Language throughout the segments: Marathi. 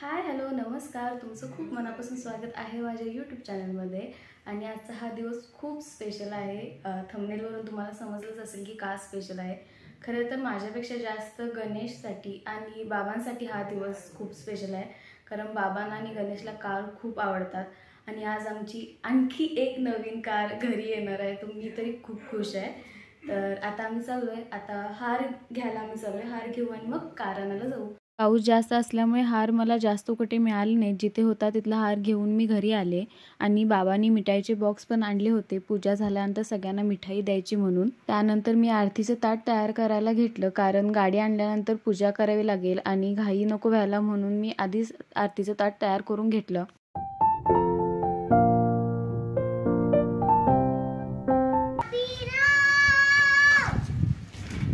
हाय हॅलो नमस्कार, तुमचं खूप मनापासून स्वागत आहे माझ्या यूट्यूब चॅनलमध्ये. आणि आजचा हा दिवस खूप स्पेशल आहे. थंबनेलवरून तुम्हाला समजलंच असेल की का स्पेशल आहे. खरं तर माझ्यापेक्षा जास्त गणेशसाठी आणि बाबांसाठी हा दिवस खूप स्पेशल आहे, कारण बाबांना आणि गणेशला कार खूप आवडतात. आणि आज आमची आणखी एक नवीन कार घरी येणार आहे, तर मी तरी खूप खुश आहे. तर आता आम्ही चाललो आहे, आता हार घ्यायला आम्ही चाललो आहे. हार घेऊ आणि मग कार आणायला जाऊ. पाऊस जास्त असल्यामुळे हार मला जास्त कुठे मिळाले नाही. जिथे होता तिथला हार घेऊन मी घरी आले. आणि बाबांनी मिठाईचे बॉक्स पण आणले होते पूजा झाल्यानंतर सगळ्यांना मिठाई द्यायची म्हणून. त्यानंतर मी आरतीचं ताट तयार करायला घेतलं, कारण गाडी आणल्यानंतर पूजा करावी लागेल आणि घाई नको व्हायला म्हणून मी आधीच आरतीचं ताट तयार करून घेतलं.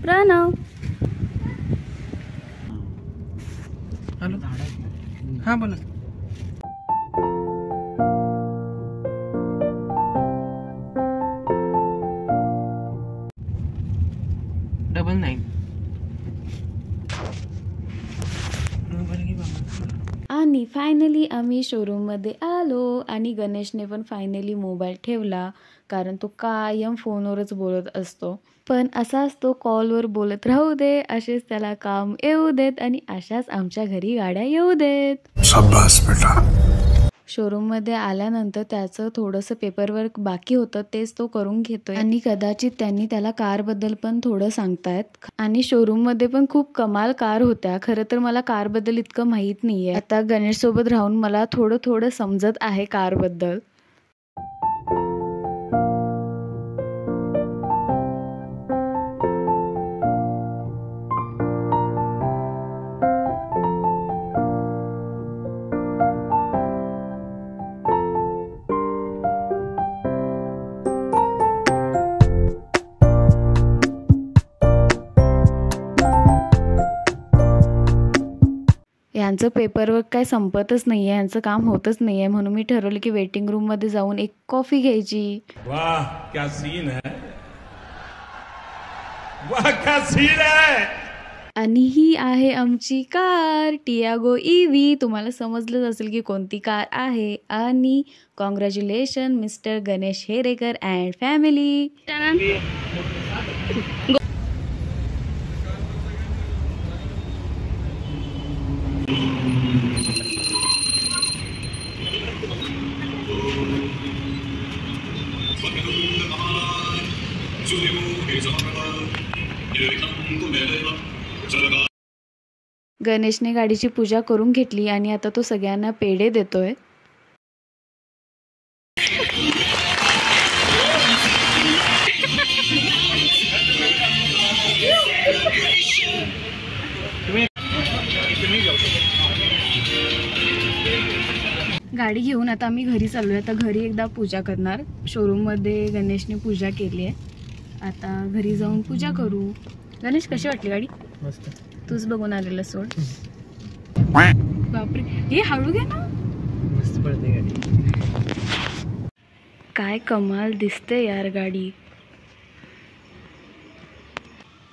प्रणव, हॅलो, हां बोला. डबल 9. आणि फायनली आम्ही शोरूममध्ये आलो आणि गणेशने पण फायनली मोबाईल ठेवला, कारण तो कायम फोनवरच बोलत असतो. पण असाच तो कॉलवर बोलत राहू दे, असेच त्याला काम येऊ देत आणि अशाच आमच्या घरी गाड्या येऊ देत. शाबास बेटा. शोरूममध्ये आल्यानंतर त्याचं थोडंसं पेपरवर्क बाकी होतं, तेच तो करून घेतोय. आणि कदाचित त्यांनी त्याला कारबद्दल पण थोडं सांगतायत. आणि शोरूममध्ये पण खूप कमाल कार होत्या. खरं तर मला कारबद्दल इतकं माहीत नाही आहे. आता गणेशसोबत राहून मला थोडं थोडं समजत आहे कारबद्दल. यांचं पेपरवर्क काय संपतच नाही आहे, यांचं काम होतच नाही आहे. म्हणून मी ठरवलं की वेटिंग रूममध्ये जाऊन एक कॉफी घ्यायची. वाह क्या सीन है, वाह क्या सीन है. आणि ही आहे आमची कार टियागो EV. तुम्हाला समजलंच असेल की कोणती कार आहे. आणि congratulations mister Ganesh Herekar and family. गणेशने गाडीची पूजा करून घेतली आणि आता तो सगळ्यांना पेढे देतोय. गाडी घेऊन आता आम्ही घरी चाललोय. आता घरी एकदा पूजा करणार. शोरूममध्ये गणेशने पूजा केली आहे, आता घरी जाऊन पूजा करू. गणेश, कशी वाटली गाडी? मस्त. तूच बघून आलेला सोड. बापरे, हे हळू घे ना. मस्त पडते गाडी. काय कमाल दिसते यार गाडी.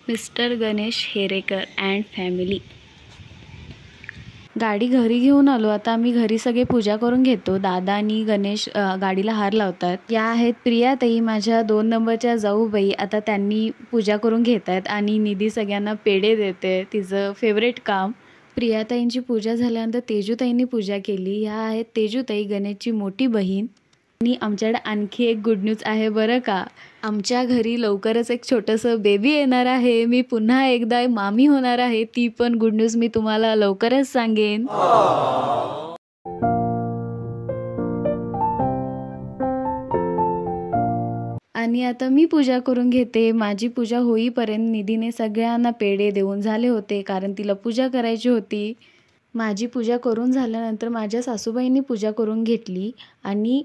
Mister Ganesh Herekar and family. गाडी घरी घेऊन आलो. आता आम्ही घरी सगळे पूजा करून घेतो. दादा आणि गणेश गाडीला हार लावतात. या आहेत प्रियाताई, माझ्या 2 नंबरच्या जाऊबाई. आता त्यांनी पूजा करून घेत आहेत आणि निधी सगळ्यांना पेढे देते, तिचं फेवरेट काम. प्रियाताईंची पूजा झाल्यानंतर तेजूताईंनी पूजा केली. ह्या आहेत तेजूताई, गणेशची मोठी बहीण. आणि आमच्याकडे आणखी एक गुड न्यूज आहे बरं का. आमच्या घरी लवकरच एक छोटंसं बेबी येणार आहे. मी पुन्हा एकदा मामी होणार आहे. ती पण गुड न्यूज मी तुम्हाला लवकरच सांगेन. आणि आता मी पूजा करून घेते. माझी पूजा होईपर्यंत निधीने सगळ्यांना पेढे देऊन झाले होते, कारण तिला पूजा करायची होती. माझी पूजा करून झाल्यानंतर माझ्या सासूबाईंनी पूजा करून घेतली. आणि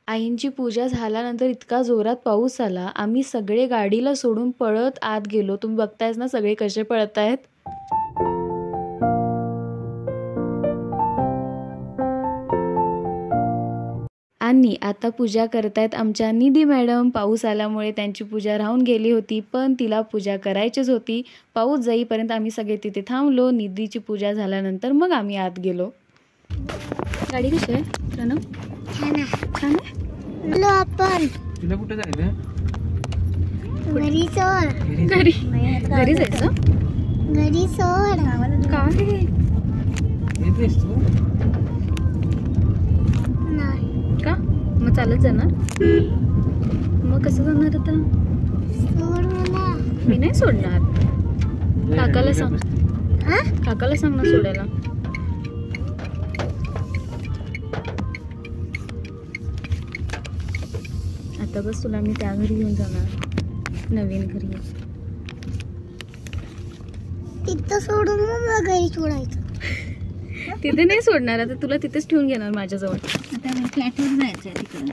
आईंची पूजा झाल्यानंतर इतका जोरात पाऊस आला, आम्ही सगळे गाडीला सोडून पळत आत गेलो. तुम्ही बघतायच ना सगळे कसे पळत आहेत. आणि आता पूजा करतायत आमच्या निधी मॅडम. पाऊस आल्यामुळे त्यांची पूजा राहून गेली होती, पण तिला पूजा करायचीच होती. पाऊस जाईपर्यंत आम्ही सगळे तिथे थांबलो. निधीची पूजा झाल्यानंतर मग आम्ही आत गेलो. गाडी कशी आहे प्रणव? छान आहे. आपण तुला कुठं जायचं? घरी सोड. घरी जायचं? घरी सोड. काय येतेस तू? नाही का मग चालत जाणार? मग कसं जाणार आता? सोड मला. मी नाही सोडणार. काकाला सांग. हा? काकाला सांग ना सोडायला. आता बस तुला मी त्या घरी घेऊन जाणार, नवीन घरी. तिथं सोडून मग मला घरी सोडायचं. तिथे नाही सोडणार, आता तुला तिथेच ठेवून घेणार माझ्याजवळ. आता फ्लॅटवर जायचं आहे तिकडं.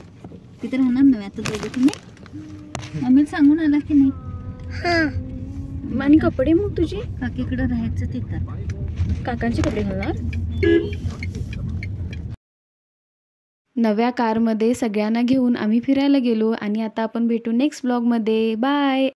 तिथे राहणार नव्हे आता दोघं तुम्ही. मम्मीला सांगून आला की नाही? हा. आणि कपडे मग तुझी? काकीकडं राहायचं तिथं. काकांचे कपडे घालणार? नव्या कारमध्ये सगळ्यांना घेऊन आम्ही फिरायला गेलो आणि आता आपण भेटू नेक्स्ट ब्लॉगमध्ये. बाय.